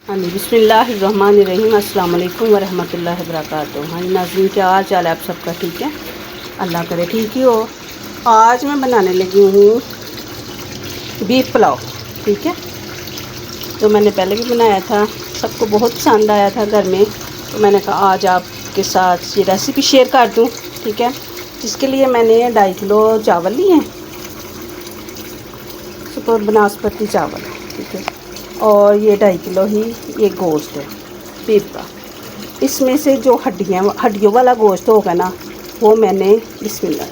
हाँ जी, बिस्मिल्लाहिर्रहमानिर्रहीम, अस्सलाम वालेकुम वरहमतुल्लाहि वबरकातुहू। हाँ जी नाज़रीन, क्या हाल चाल है आप सबका? ठीक है, अल्लाह करे ठीक ही हो। आज मैं बनाने लगी हूँ बीफ पुलाव। ठीक है, तो मैंने पहले भी बनाया था, सबको बहुत पसंद आया था घर में, तो मैंने कहा आज आपके साथ ये रेसिपी शेयर कर दूँ। ठीक है, जिसके लिए मैंने 2.5 किलो चावल लिए हैं, सुपर बनास्पति चावल। ठीक है, और ये 2.5 किलो ही ये गोश्त है बीफ का। इसमें से जो हड्डियों वाला गोश्त होगा ना, वो मैंने बिस्मिल्लाह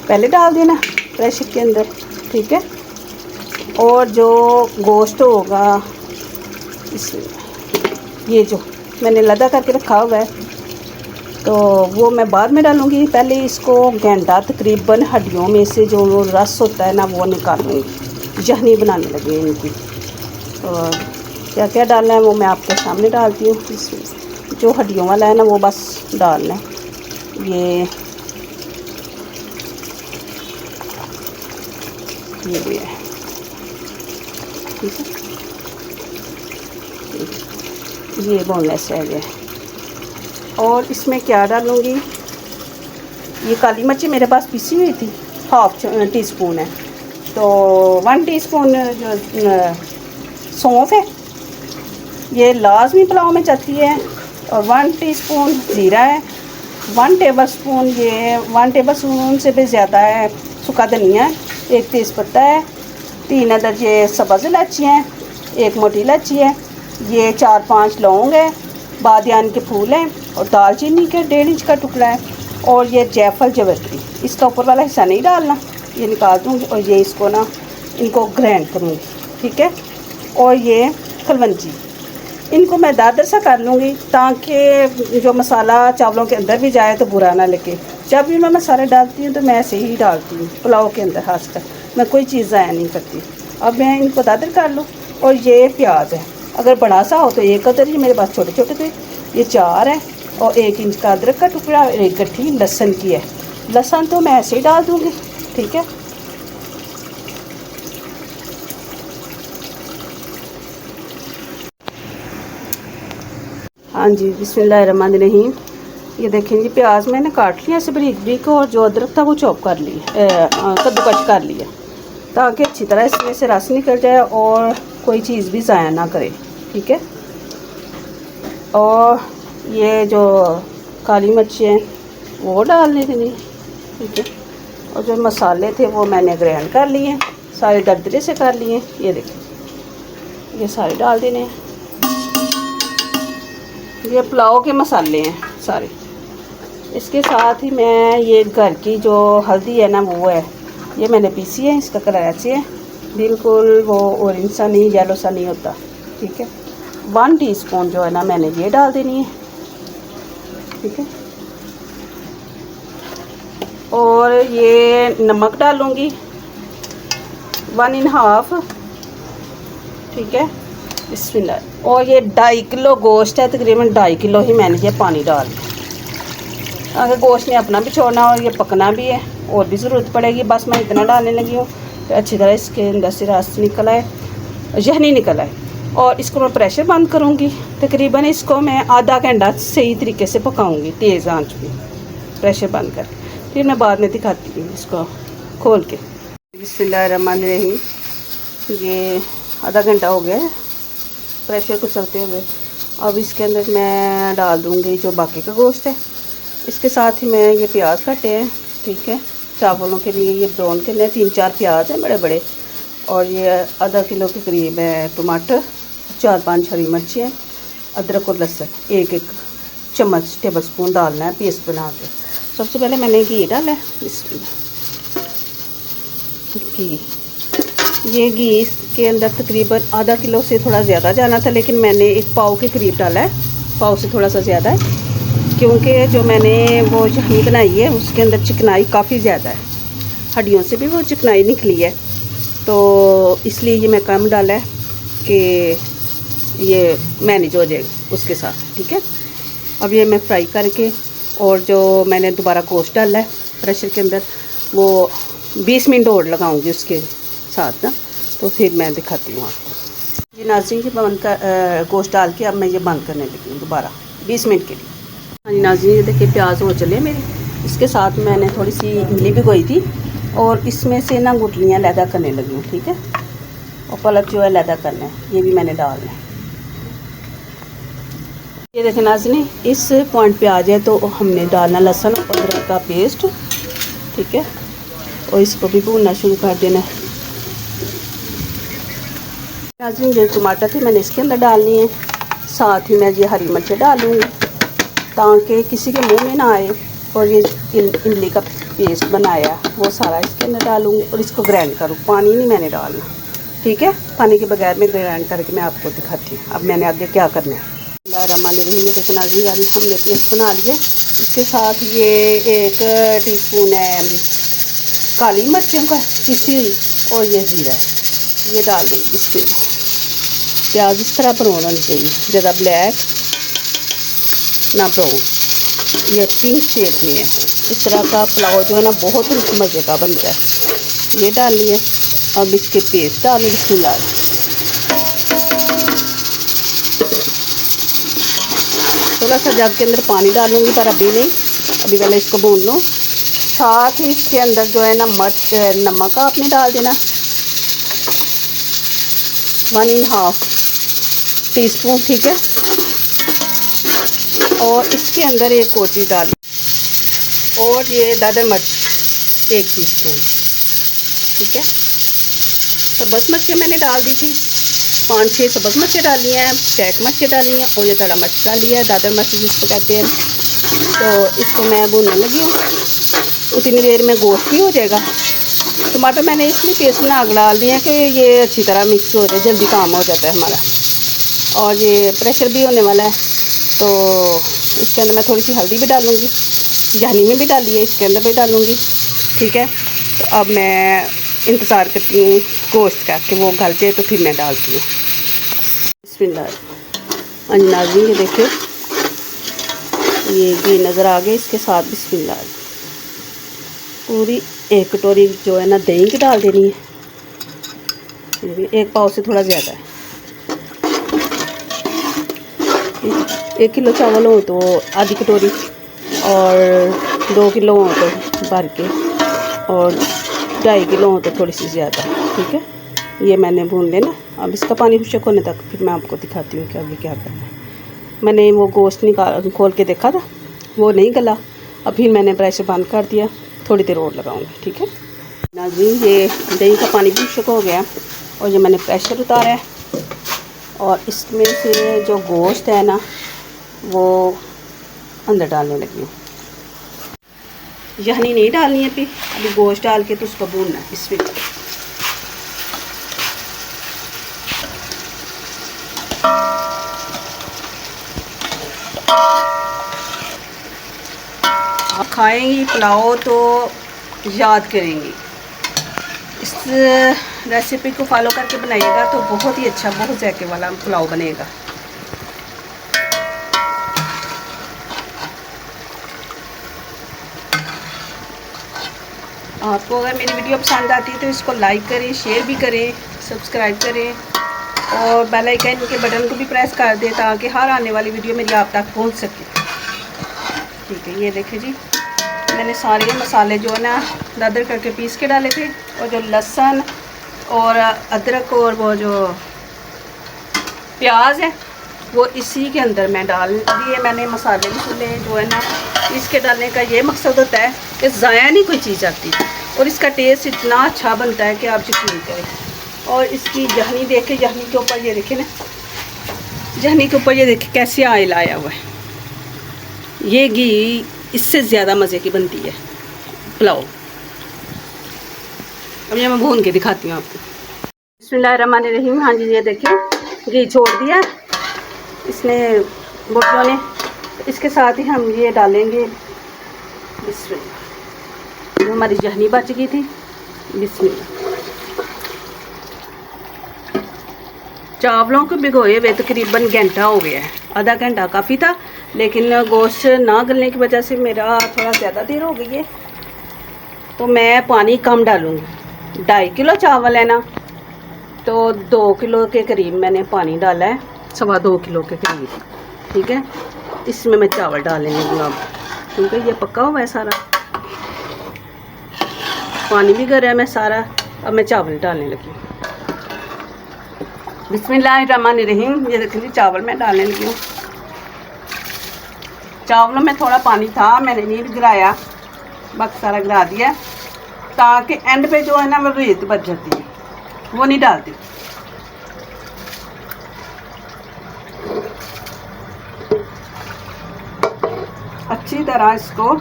पहले डाल देना प्रेशर के अंदर। ठीक है, और जो गोश्त होगा इसमें ये जो मैंने लदा करके रखा हुआ है, तो वो मैं बाद में डालूँगी। पहले इसको घंटा तकरीबन हड्डियों में से जो रस होता है ना, वो निकालूँगी। जहनी बनाने लगे इनकी। और क्या क्या डालना है वो मैं आपके सामने डालती हूँ। इसमें जो हड्डियों वाला है ना, वो बस डालना है। ये भी है। ठीक है, ये बोनलेस है ये। और इसमें क्या डालूँगी, ये काली मिर्ची मेरे पास पिसी हुई थी, हाफ टी स्पून है। तो 1 टीस्पून जो सौंफ है, ये लाजमी पुलाव में जाती है। और 1 टीस्पून ज़ीरा है। 1 टेबलस्पून से भी ज़्यादा है सूखा धनिया है। 1 तेज़पत्ता है। 3 अदद ये सब्ज़ इलायची हैं। 1 मोटी इलायची है। ये 4-5 लौंग है। बादियान के फूल हैं। और दालचीनी के 1.5 इंच का टुकड़ा है। और ये जायफल जवित्री, इसका ऊपर वाला हिस्सा नहीं डालना, ये निकाल दूँगी। और ये इसको ना, इनको ग्राइंड करूँगी। ठीक है, और ये कलवंजी, इनको मैं दादर सा कर लूँगी, ताकि जो मसाला चावलों के अंदर भी जाए तो बुरा ना लगे। जब भी मैं मसाले डालती हूँ तो मैं ऐसे ही डालती हूँ पुलाव के अंदर, खासकर मैं कोई चीज़ ज़ाया नहीं करती। अब मैं इनको दादर कर लूँ। और ये प्याज है, अगर बड़ा सा हो तो 1 कतरी, मेरे पास छोटे छोटे थे, ये 4 है। और 1 इंच का अदरक का टुकड़ा और 1 गट्ठी लहसुन की है। लहसुन तो मैं ऐसे ही डाल दूँगी। ठीक है, हाँ जी, बिस्मिल्लाहिर्रहमानिर्रहीम। ये देखें जी, प्याज मैंने काट लिया ऐसे बारीक बारीक, और जो अदरक था वो चॉप कर लिया, कद्दूकस कर लिया, ताकि अच्छी तरह इसमें से रस निकल जाए और कोई चीज़ भी ज़ाया ना करे। ठीक है, और ये जो काली मिर्ची हैं वो डालने देनी। ठीक है, और जो मसाले थे वो मैंने ग्राइंड कर लिए, सारे दरदरे से कर लिए। ये देखिए, ये सारे डाल देने हैं। ये पुलाव के मसाले हैं सारे। इसके साथ ही मैं ये घर की जो हल्दी है ना, वो है, ये मैंने पीसी है। इसका कलर ऐसे है, बिल्कुल वो ऑरेंज सा नहीं, येलो सा नहीं होता। ठीक है, 1 टीस्पून जो है ना, मैंने ये डाल देनी है। ठीक है, और ये नमक डालूँगी 1½ ठीक है, बिस्मिल्लाह। और ये 2.5 किलो गोश्त है, तकरीबन 2.5 किलो ही मैंने ये पानी डाल दिया, ताकि गोश्त ने अपना भी छोड़ना और ये पकना भी है, और भी ज़रूरत पड़ेगी। बस मैं इतना डालने लगी हूँ तो अच्छी तरह इसके अंदर से रस निकल आए, यहनी निकल आए। और इसको मैं प्रेशर बंद करूँगी। तकरीबन इसको मैं आधा घंटा सही तरीके से पकाऊँगी, तेज़ आंच पे, प्रेशर बंद कर। फिर मैं बाद में दिखाती हूँ इसको खोल के। बिस्मिल्लाहिर्रहमानिर्रहीम। ये आधा घंटा हो गया है प्रेशर को चलते हुए। अब इसके अंदर मैं डाल दूँगी जो बाकी का गोश्त है। इसके साथ ही मैं ये प्याज काटे हैं। ठीक है, चावलों के लिए ये ब्राउन के लिए 3-4 प्याज हैं बड़े बड़े। और ये आधा किलो के करीब है टमाटर, 4-5 हरी मिर्ची हैं, अदरक और लहसुन 1-1 चम्मच टेबलस्पून डालना है पेस्ट बना के। सबसे पहले मैंने घी डाला है, घी। ये घी के अंदर तकरीबन आधा किलो से थोड़ा ज़्यादा जाना था, लेकिन मैंने 1 पाव के करीब डाला है, पाव से थोड़ा सा ज़्यादा है, क्योंकि जो मैंने वो यखनी बनाई है उसके अंदर चिकनाई काफ़ी ज़्यादा है, हड्डियों से भी वो चिकनाई निकली है, तो इसलिए ये मैं कम डाला है कि ये मैनेज हो जाए उसके साथ। ठीक है, अब ये मैं फ्राई करके, और जो मैंने दोबारा गोश्त डाला है प्रेशर के अंदर, वो 20 मिनट और लगाऊंगी उसके साथ ना, तो फिर मैं दिखाती हूँ आपको। ये नाज़रीन जी बंद कर गोश्त डाल के अब मैं ये बंद करने लगी हूँ दोबारा 20 मिनट के लिए। हाँ जी नाज़रीन, ये देखिए प्याज हो चले मेरे। इसके साथ मैंने थोड़ी सी इमली भिगोई थी और इसमें से ना गुठलियाँ लैदा करने लगी हूँ, ठीक है। और पलक जो है लैदा करना है, ये भी मैंने डालना है। ये देखें नाज़रीन, इस पॉइंट पे आ जाए तो हमने डालना लहसुन और अदरक का पेस्ट, ठीक है। और इसको भी भूनना शुरू कर देना है। नाज़रीन ये टमाटर थे मैंने इसके अंदर डालनी है, साथ ही मैं ये हरी मिर्चें डालूँगी ताकि किसी के मुंह में ना आए। और ये इमली का पेस्ट बनाया वो सारा इसके अंदर डालूँगी और इसको ग्राइंड करूँ। पानी नहीं मैंने डालना, ठीक है। पानी के बगैर में ग्राइंड करके मैं आपको दिखाती हूँ अब मैंने आगे क्या करना है। बिस्मिल्लाहिर्रहमानिर्रहीम। देखो नाज़रीन हमने पेस्ट बना लिए। इसके साथ ये 1 टीस्पून है काली मिर्चों का पिसी हुई और ये ज़ीरा है, ये डाल देंगे। इसमें प्याज इस तरह ब्राउन होनी चाहिए, ज़्यादा ब्लैक ना ब्राउन, ये पिंक शेप में है। इस तरह का पुलाव जो है ना बहुत मज़े का बनता है। ये डाल लिए। अब इसके पेस्ट डालें। बिस्मिल्लाह। थोड़ा सा जग के अंदर पानी डालूंगी पर अभी नहीं, अभी पहले इसको भून लूँ। साथ ही इसके अंदर जो है ना नमक आपने डाल देना 1.5 टीस्पून, ठीक है। और इसके अंदर 1 कोटी डाल और ये दादर मिर्च 1 टीस्पून, ठीक है। सब्ज़ मिर्चें मैंने डाल दी थी, 5-6 सब्ज़ मिर्चें डाली हैं, चैक मिर्चें डाली हैं और ये दड़ा मिर्च डाली है, दादर मिर्च जिसको कहते हैं। तो इसको मैं भूनने लगी हूँ, उतनी देर में गोश्त भी हो जाएगा। टमाटर मैंने इसलिए पेस्ट बना के डाल दिए हैं कि ये अच्छी तरह मिक्स हो जाए, जल्दी काम हो जाता है हमारा। और ये प्रेशर भी होने वाला है तो इसके अंदर मैं थोड़ी सी हल्दी भी डालूँगी, जहनी में भी डाली है, इसके अंदर भी डालूँगी, ठीक है। तो अब मैं इंतज़ार करती हूँ गोश्त का कि वो गल जाए तो फिर मैं डालती हूँ। बिस्मिल्लाह। हाँ जी नाज़रीन ये देखिए ये घी नज़र आ गए। इसके साथ बिस्मिल्लाह पूरी 1 कटोरी जो है ना दही की डाल देनी है, 1 पाव से थोड़ा ज़्यादा है। 1 किलो चावल हो तो आधी कटोरी और 2 किलो हो तो भर के और 2.5 किलो हो तो थोड़ी सी ज़्यादा, ठीक है। ये मैंने भून लेना। अब इसका पानी खुशक होने तक फिर मैं आपको दिखाती हूँ कि आगे क्या करना है। मैंने वो गोश्त खोल के देखा था, वो नहीं गला। अब फिर मैंने प्रेशर बंद कर दिया, थोड़ी देर और लगाऊंगी, ठीक है नाज़रीन। ये दही का पानी भी खुशक हो गया और ये मैंने प्रेशर उतारा है और इसमें से जो गोश्त है ना वो अंदर डालने लगी हूँ। यहनी नहीं डालनी है अभी गोश्त डाल के तो उसको भूनना है। इसमें आप खाएंगी पुलाव तो याद करेंगी। इस रेसिपी को फॉलो करके बनाइएगा तो बहुत ही अच्छा, बहुत जायके वाला पुलाव बनेगा। आपको अगर मेरी वीडियो पसंद आती है तो इसको लाइक करें, शेयर भी करें, सब्सक्राइब करें और बेल आइकन के बटन को भी प्रेस कर दें ताकि हर आने वाली वीडियो मेरी आप तक पहुंच सके, ठीक है। ये देखें जी मैंने सारे मसाले जो है ना दरदर करके पीस के डाले थे और जो लहसुन और अदरक और वो जो प्याज है वो इसी के अंदर मैं डाल दिए। मैंने मसाले मसाले जो है ना इसके डालने का ये मकसद होता है कि ज़ाया नहीं कोई चीज़ आती और इसका टेस्ट इतना अच्छा बनता है कि आप यकीन करें। और इसकी जहनी देखें, जहनी के ऊपर ये देखें ना, जहनी के ऊपर ये देखें कैसे ऑयल आया हुआ है। ये घी इससे ज़्यादा मज़े की बनती है पुलाव। अब ये मैं भून के दिखाती हूँ आपको। बिस्मिल्लाहिर्रहमानिर्रहीम। हाँ जी ये देखिए घी छोड़ दिया इसने बोटियों ने। इसके साथ ही हम ये डालेंगे बिस्मिल्लाह, जो हमारी जहनी बच गई थी। बिस्मिल्लाह। चावलों को भिगोए हुए तकरीबन घंटा हो गया है, आधा घंटा काफ़ी था, लेकिन गोश्त ना गलने की वजह से मेरा थोड़ा ज़्यादा देर हो गई है तो मैं पानी कम डालूँगी। 2.5 किलो चावल है ना तो 2 किलो के करीब मैंने पानी डाला है, 2.25 किलो के करीब। ठीक है, इसमें मैं चावल डालने लगी हूँ अब, क्योंकि ये पका हुआ है सारा, पानी भी गर्म है सारा। अब मैं चावल डालने लगी हूँ। बिस्मिल्लाहिर्रहमानिर्रहीम। ये देख लीजिए चावल मैं डालने लगी हूँ। चावलों में थोड़ा पानी था, मैंने नहीं गिराया, बस सारा गिरा दिया, ताकि एंड पे जो है ना वो रेत बच जाती है, वो नहीं डालती। अच्छी तरह इसको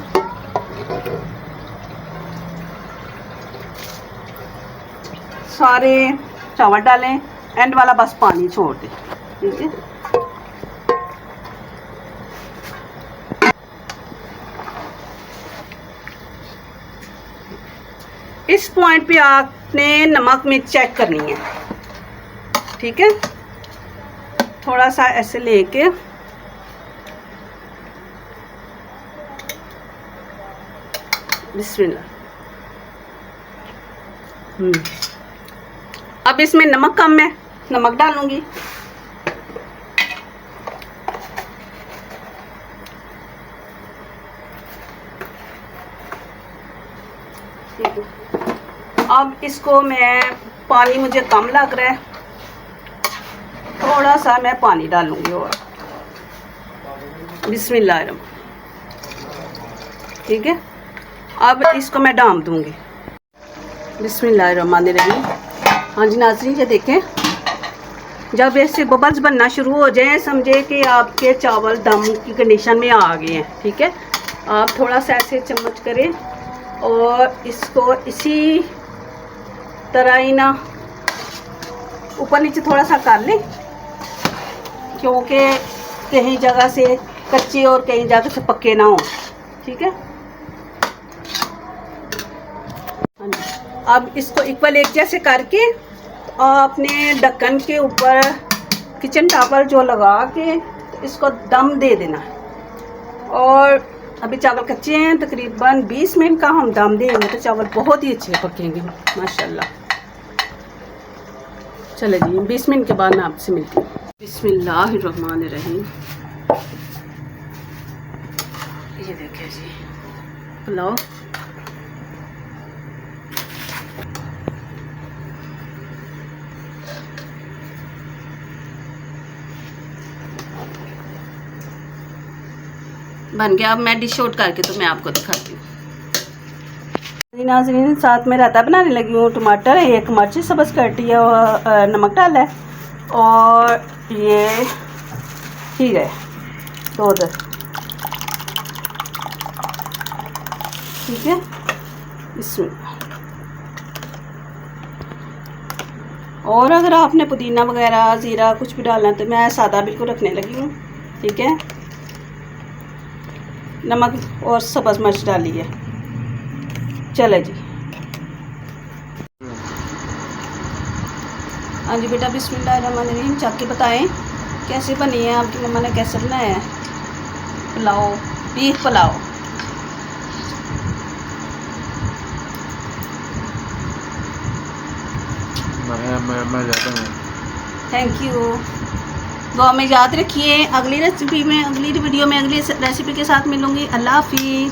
सारे चावल डालें, एंड वाला बस पानी छोड़ दें। ठीक है, इस पॉइंट पे आपने नमक मिर्च चेक करनी है। ठीक है, थोड़ा सा ऐसे लेके बिस्मिल्लाह। अब इसमें नमक कम है, नमक डालूंगी। ठीक है, अब इसको मैं, पानी मुझे कम लग रहा है, थोड़ा सा मैं पानी डालूंगी और बिस्मिल्लाह। ठीक है, अब इसको मैं डाल दूंगी। बिस्मिल्लाहिर्रहमानिर्रहीम। हाँ जी नाज़रीन, ये देखें, जब ऐसे बबल्स बनना शुरू हो जाए, समझे कि आपके चावल दम की कंडीशन में आ गए हैं। ठीक है, आप थोड़ा सा ऐसे चम्मच करें और इसको इसी तरह ही ना ऊपर नीचे थोड़ा सा कर लें, क्योंकि कहीं जगह से कच्चे और कहीं जगह से पक्के ना हो। ठीक है, अब इसको इक्वल एक जैसे करके आपने ढक्कन के ऊपर किचन टॉवल जो लगा के इसको दम दे देना। और अभी चावल कच्चे हैं, तकरीबन 20 मिनट का हम दम देंगे तो चावल बहुत ही अच्छे पकेंगे माशाल्लाह। चले जी, 20 मिनट के बाद मैं आपसे मिलती हूँ। बिस्मिल्लाहिर्रहमानिर्रहीम। ये देखिए जी पुलाव। बन गया। अब मैं डिश आउट करके तो मैं आपको दिखाती हूँ। नाज़रीन, साथ में रायता बनाने लगी हूँ। टमाटर, एक मिर्च सब्ज़ कटी है और नमक डाला है, और ये खीरा है 2 दर। ठीक है, इसमें और अगर आपने पुदीना वगैरह ज़ीरा कुछ भी डालना है तो मैं सादा बिल्कुल रखने लगी हूँ। ठीक है, नमक और सब्ज़ मिर्च डाली है। चले जी। हाँ जी बेटा, बिस्मिल्लाहिर्रहमानिर्रहीम। चख के बताएं कैसे बनी है, आपकी मम्मा ने कैसे बनाया है pulao, beef pulao. Thank you. दुआ में याद रखिए। अगली रेसिपी में, अगली वीडियो में, अगली रेसिपी के साथ मिलूंगी। अल्लाह हाफिज़।